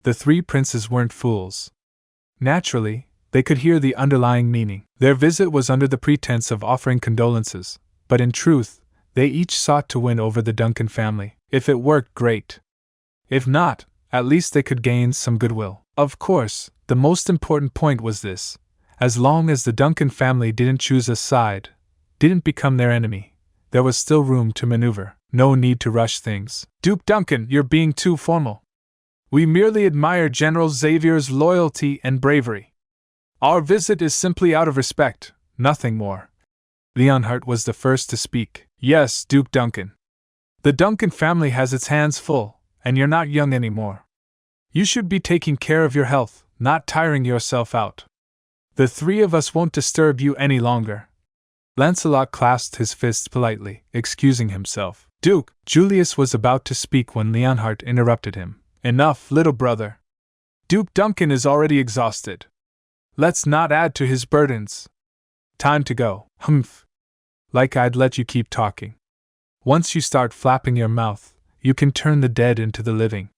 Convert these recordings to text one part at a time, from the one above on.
The three princes weren't fools. Naturally, they could hear the underlying meaning. Their visit was under the pretense of offering condolences, but in truth, they each sought to win over the Duncan family. If it worked, great. If not, at least they could gain some goodwill. Of course, the most important point was this: as long as the Duncan family didn't choose a side, didn't become their enemy, there was still room to maneuver. No need to rush things. Duke Duncan, you're being too formal. We merely admire General Xavier's loyalty and bravery. Our visit is simply out of respect, nothing more. Leonhardt was the first to speak. Yes, Duke Duncan. The Duncan family has its hands full, and you're not young anymore. You should be taking care of your health, not tiring yourself out. The three of us won't disturb you any longer. Lancelot clasped his fists politely, excusing himself. Duke, Julius was about to speak when Leonhardt interrupted him. Enough, little brother. Duke Duncan is already exhausted. Let's not add to his burdens. Time to go. Humph. Like I'd let you keep talking. Once you start flapping your mouth, you can turn the dead into the living.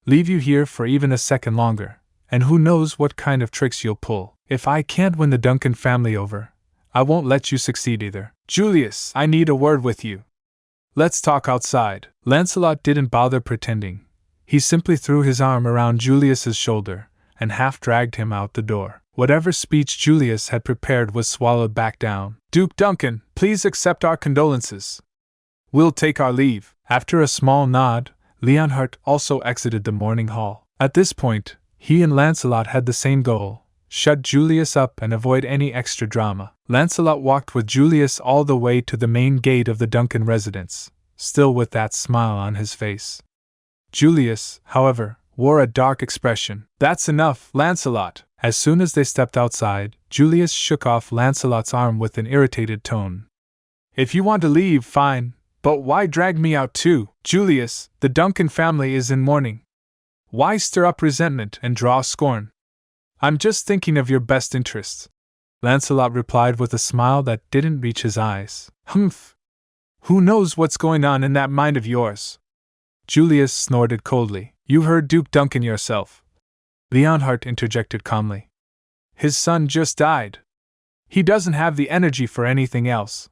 Leave you here for even a second longer, and who knows what kind of tricks you'll pull. If I can't win the Duncan family over, I won't let you succeed either. Julius, I need a word with you. Let's talk outside. Lancelot didn't bother pretending. He simply threw his arm around Julius's shoulder and half dragged him out the door. Whatever speech Julius had prepared was swallowed back down. Duke Duncan, please accept our condolences. We'll take our leave. After a small nod, Leonhardt also exited the morning hall. At this point, he and Lancelot had the same goal: shut Julius up and avoid any extra drama. Lancelot walked with Julius all the way to the main gate of the Duncan residence, still with that smile on his face. Julius, however, wore a dark expression. That's enough, Lancelot. As soon as they stepped outside, Julius shook off Lancelot's arm with an irritated tone. If you want to leave, fine, but why drag me out too? Julius, the Duncan family is in mourning. Why stir up resentment and draw scorn? I'm just thinking of your best interests. Lancelot replied with a smile that didn't reach his eyes. Humph! Who knows what's going on in that mind of yours? Julius snorted coldly. You heard Duke Duncan yourself. Leonhardt interjected calmly. His son just died. He doesn't have the energy for anything else.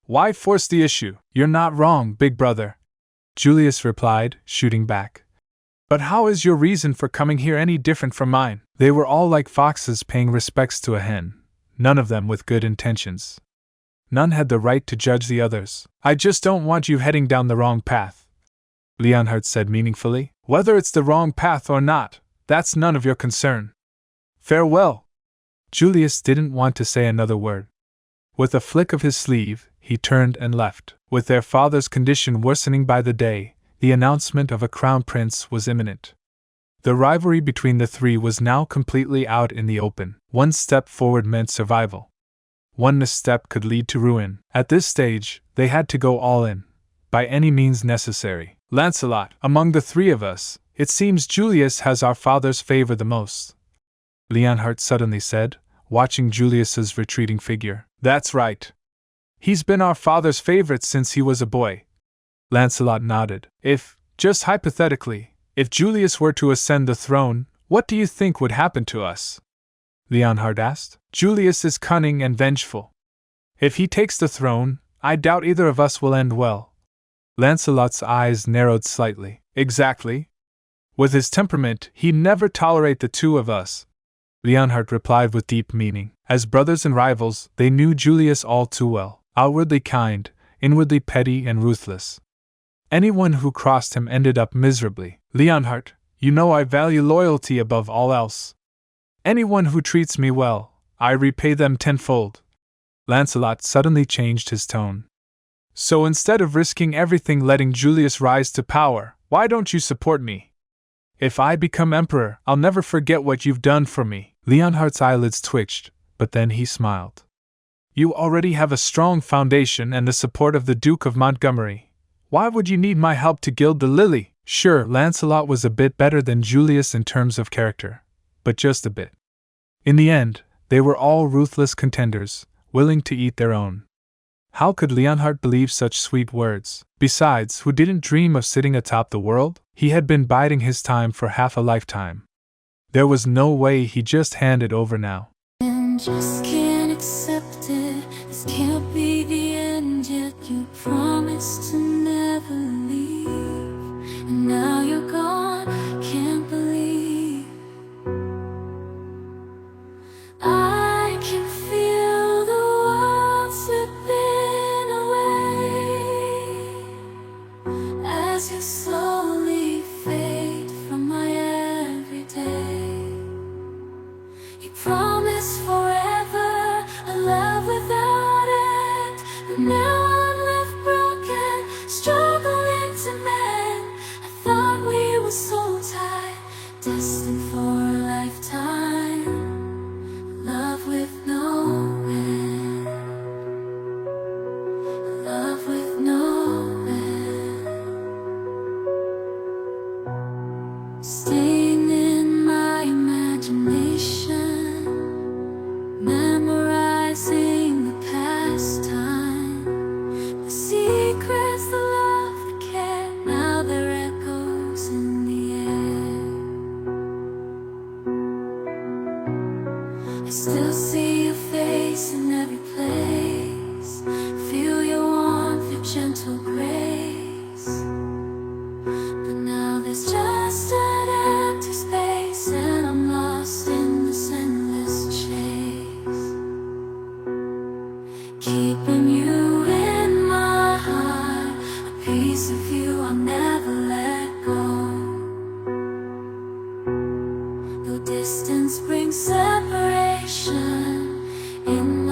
Why force the issue? You're not wrong, big brother. Julius replied, shooting back. But how is your reason for coming here any different from mine? They were all like foxes paying respects to a hen, none of them with good intentions. None had the right to judge the others. I just don't want you heading down the wrong path, Leonhardt said meaningfully. Whether it's the wrong path or not, that's none of your concern. Farewell. Julius didn't want to say another word. With a flick of his sleeve, he turned and left. With their father's condition worsening by the day, the announcement of a crown prince was imminent. The rivalry between the three was now completely out in the open. One step forward meant survival. One misstep could lead to ruin. At this stage, they had to go all in, by any means necessary. Lancelot, among the three of us, it seems Julius has our father's favor the most, Leonhardt suddenly said, watching Julius's retreating figure. That's right. He's been our father's favorite since he was a boy. Lancelot nodded. Just hypothetically, if Julius were to ascend the throne, what do you think would happen to us? Leonhardt asked. Julius is cunning and vengeful. If he takes the throne, I doubt either of us will end well. Lancelot's eyes narrowed slightly. Exactly. With his temperament, he'd never tolerate the two of us, Leonhardt replied with deep meaning. As brothers and rivals, they knew Julius all too well. Outwardly kind, inwardly petty and ruthless. Anyone who crossed him ended up miserably. Leonhardt, you know I value loyalty above all else. Anyone who treats me well, I repay them tenfold. Lancelot suddenly changed his tone. So instead of risking everything letting Julius rise to power, why don't you support me? If I become emperor, I'll never forget what you've done for me. Leonhardt's eyelids twitched, but then he smiled. You already have a strong foundation and the support of the Duke of Montgomery. Why would you need my help to gild the lily? Sure, Lancelot was a bit better than Julius in terms of character, but just a bit. In the end, they were all ruthless contenders, willing to eat their own. How could Leonhardt believe such sweet words? Besides, who didn't dream of sitting atop the world? He had been biding his time for half a lifetime. There was no way he just hand it over now. And just can't accept it. This can't be the end yet. You promised to never leave, and now you're gone. Can't believe I can feel the world slipping away as you slowly fade from my everyday. You promised forever a love without end, but now I'm left broken, struggling to mend. I thought we were so tied, destined for a lifetime, love with no end, love with no end. Staying in my imagination, memorizing the past time, the secrets, the love, the care. Now they're echoes in the air. I still see your face in every place, feel your warmth, your gentle grace. But now there's just an empty space, and I'm lost in this endless chase. Keeping you in my heart, a piece of you I'll never let go. Though distance brings separation, in